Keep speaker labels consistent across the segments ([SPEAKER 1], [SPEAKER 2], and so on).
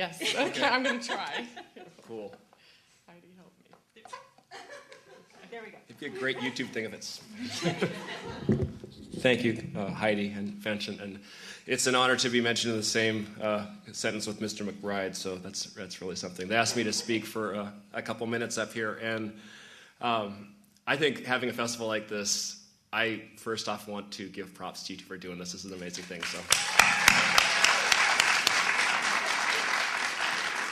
[SPEAKER 1] Yes. Okay, I'm going to try.
[SPEAKER 2] Cool.
[SPEAKER 1] Heidi, help me.
[SPEAKER 3] There we go.
[SPEAKER 2] It'd be a great YouTube thing if it's... Thank you, Heidi and Fenton. And it's an honor to be mentioned in the same sentence with Mr. McBride, so that's really something. They asked me to speak for a couple minutes up here, and I think having a festival like this, I first off want to give props to you for doing this. This is an amazing thing. So,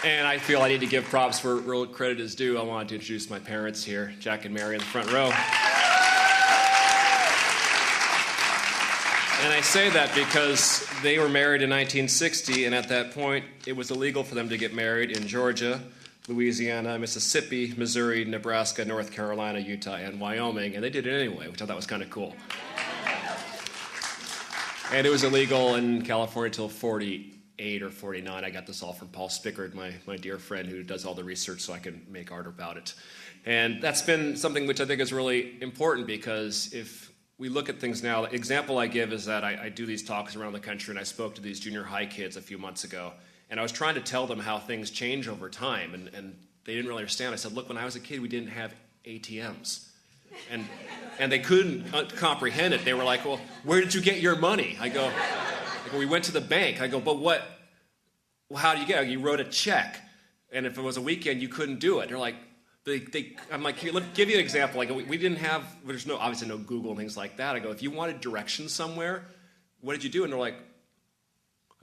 [SPEAKER 2] and I feel I need to give props where real credit is due. I wanted to introduce my parents here, Jack and Mary in the front row. And I say that because they were married in 1960, and at that point, it was illegal for them to get married in Georgia, Louisiana, Mississippi, Missouri, Nebraska, North Carolina, Utah, and Wyoming, and they did it anyway, which I thought was kind of cool. And it was illegal in California until 48 or 49. I got this all from Paul Spickard, my dear friend who does all the research so I can make art about it. And that's been something which I think is really important, because if we look at things now, the example I give is that I do these talks around the country, and I spoke to these junior high kids a few months ago, and I was trying to tell them how things change over time, and they didn't really understand. I said, look, when I was a kid, we didn't have ATMs. And they couldn't comprehend it. They were like, well, where did you get your money? I go, we went to the bank. I go, but what? Well, how do you get it? You wrote a check, and if it was a weekend, you couldn't do it. They're like, I'm like, here, let me give you an example. Like, we didn't have, there's obviously no Google and things like that. I go, if you wanted directions somewhere, what did you do? And they're like,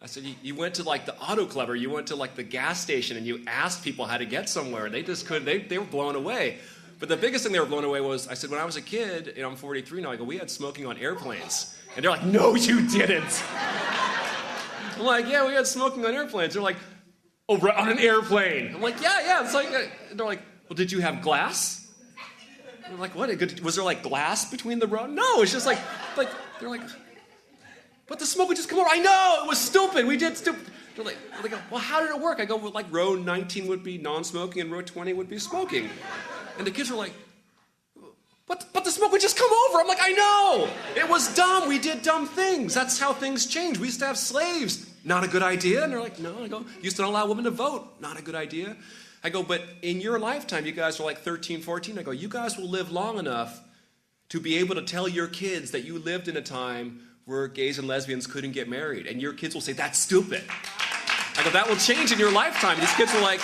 [SPEAKER 2] I said, you went to like the auto club, or you went to like the gas station, and you asked people how to get somewhere. And they just couldn't, they were blown away. But the biggest thing they were blown away was, I said, when I was a kid, I'm 43 now, I go, we had smoking on airplanes. And they're like, no, you didn't. I'm like, yeah, we had smoking on airplanes. They're like, oh, on an airplane. I'm like, yeah. It's like, they're like, well, did you have glass? And I'm like, what? Was there like glass between the row? No, it's just like they're like, but the smoke would just come over. I know, it was stupid. We did stupid. They go, well, how did it work? I go, well, like row 19 would be non-smoking and row 20 would be smoking. And the kids were like, but the smoke would just come over. I'm like, I know. It was dumb. We did dumb things. That's how things change. We used to have slaves. Not a good idea. And they're like, no. I go, used to not allow women to vote. Not a good idea. I go, but in your lifetime, you guys are like 13, 14. I go, you guys will live long enough to be able to tell your kids that you lived in a time where gays and lesbians couldn't get married. And your kids will say, that's stupid. I go, that will change in your lifetime. These kids were like,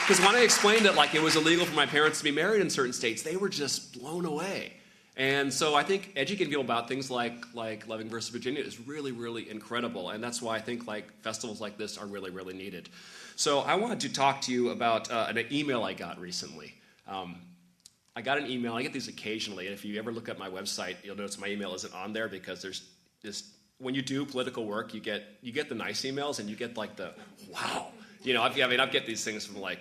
[SPEAKER 2] because when I explained it, like it was illegal for my parents to be married in certain states, they were just blown away. And so I think educating people about things like Loving versus Virginia is really, really incredible. And that's why I think like festivals like this are really, really needed. So I wanted to talk to you about an email I got recently. I got an email. I get these occasionally. And if you ever look at my website, you'll notice my email isn't on there, because there's this, when you do political work, you get the nice emails, and you get like the, wow. I get these things from like,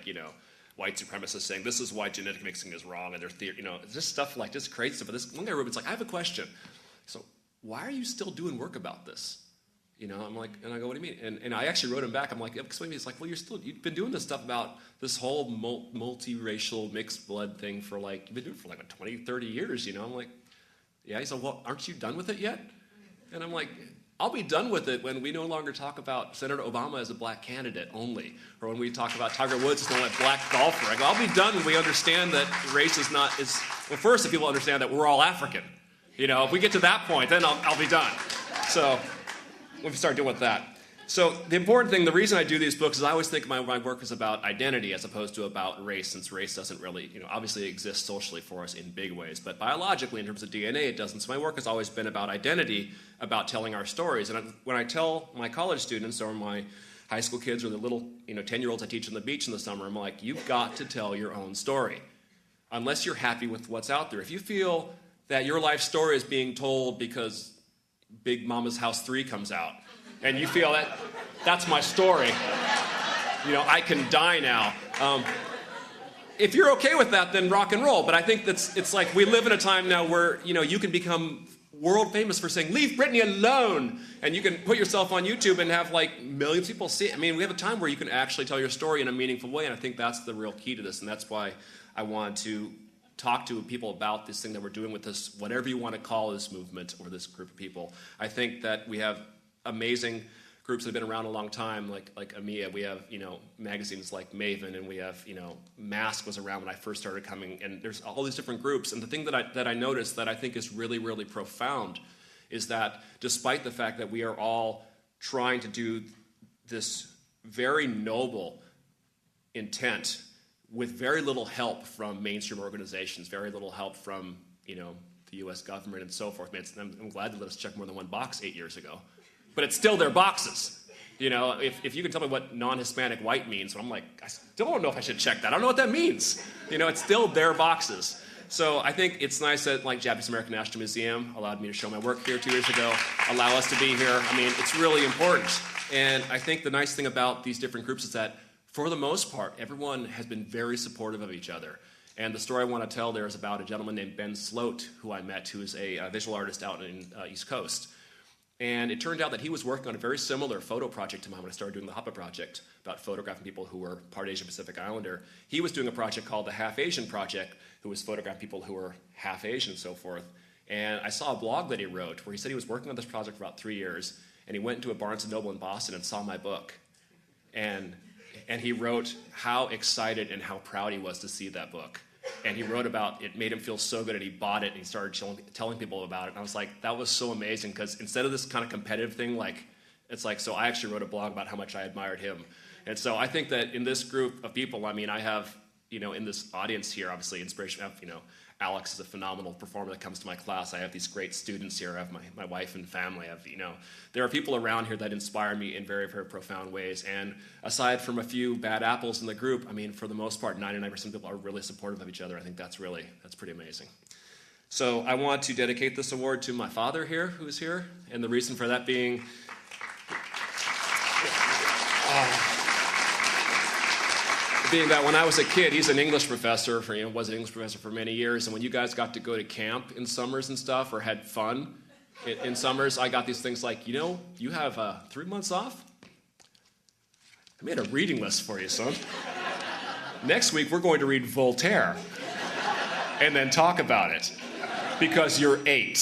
[SPEAKER 2] white supremacists saying this is why genetic mixing is wrong, and their theory, just stuff like just crazy stuff. But this one guy wrote, it's like, I have a question. So why are you still doing work about this? I'm like, and I go, what do you mean? And I actually wrote him back. I'm like, explain to me. It's like, well, you've been doing this stuff about this whole multiracial mixed blood thing for like, you've been doing it for like 20, 30 years, I'm like, yeah. He said, well, aren't you done with it yet? And I'm like, I'll be done with it when we no longer talk about Senator Obama as a black candidate only, or when we talk about Tiger Woods as a black golfer. I go, I'll be done when we understand that race is not, well, first, if people understand that we're all African. If we get to that point, then I'll be done. So we start doing with that. So the important thing, the reason I do these books is I always think my work is about identity as opposed to about race, since race doesn't really, obviously exist socially for us in big ways, but biologically, in terms of DNA, it doesn't. So my work has always been about identity, about telling our stories. And when I tell my college students or my high school kids or the little, 10-year-olds I teach on the beach in the summer, I'm like, you've got to tell your own story, unless you're happy with what's out there. If you feel that your life story is being told because Big Mama's House 3 comes out, and you feel that that's my story, I can die now. If you're okay with that, then rock and roll. But I think it's like we live in a time now where, you can become world famous for saying, leave Britney alone. And you can put yourself on YouTube and have like millions of people see it. We have a time where you can actually tell your story in a meaningful way. And I think that's the real key to this. And that's why I want to talk to people about this thing that we're doing with this, whatever you want to call this movement or this group of people. I think that we have amazing groups that have been around a long time, like EMEA. We have, magazines like Maven, and we have, Mask was around when I first started coming, and there's all these different groups. And the thing that I noticed that I think is really, really profound is that despite the fact that we are all trying to do this very noble intent with very little help from mainstream organizations, very little help from, the U.S. government and so forth. I'm glad they let us check more than one box 8 years ago. But it's still their boxes. If you can tell me what non-Hispanic white means, I'm like, I still don't know if I should check that. I don't know what that means. It's still their boxes. So I think it's nice that Japanese American National Museum allowed me to show my work here 2 years ago, allow us to be here. It's really important. And I think the nice thing about these different groups is that for the most part, everyone has been very supportive of each other. And the story I want to tell there is about a gentleman named Ben Sloat, who I met, who is a visual artist out in East Coast. And it turned out that he was working on a very similar photo project to mine when I started doing the HAPA project about photographing people who were part Asian Pacific Islander. He was doing a project called the Half Asian Project, who was photographing people who were half Asian and so forth. And I saw a blog that he wrote where he said he was working on this project for about 3 years, and he went into a Barnes & Noble in Boston and saw my book. And he wrote how excited and how proud he was to see that book. And he wrote about it made him feel so good, and he bought it, and he started telling people about it. And I was like, that was so amazing, because instead of this kind of competitive thing, so I actually wrote a blog about how much I admired him. And so I think that in this group of people, I have, in this audience here, obviously, inspiration. I have, Alex is a phenomenal performer that comes to my class. I have these great students here. I have my wife and family. I have, there are people around here that inspire me in very, very profound ways. And aside from a few bad apples in the group, for the most part, 99% of people are really supportive of each other. I think that's pretty amazing. So I want to dedicate this award to my father here, who's here. And the reason for that being, that when I was a kid, he's an English professor, was an English professor for many years, and when you guys got to go to camp in summers and stuff, or had fun in summers, I got these things like, you have 3 months off? I made a reading list for you, son. Next week, we're going to read Voltaire, and then talk about it, because you're 8.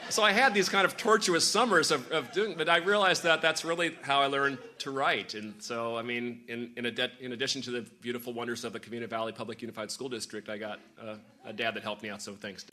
[SPEAKER 2] So I had these kind of tortuous summers of doing, but I realized that that's really how I learned to write. And so, in addition to the beautiful wonders of the Covina Valley Public Unified School District, I got a dad that helped me out, so thanks.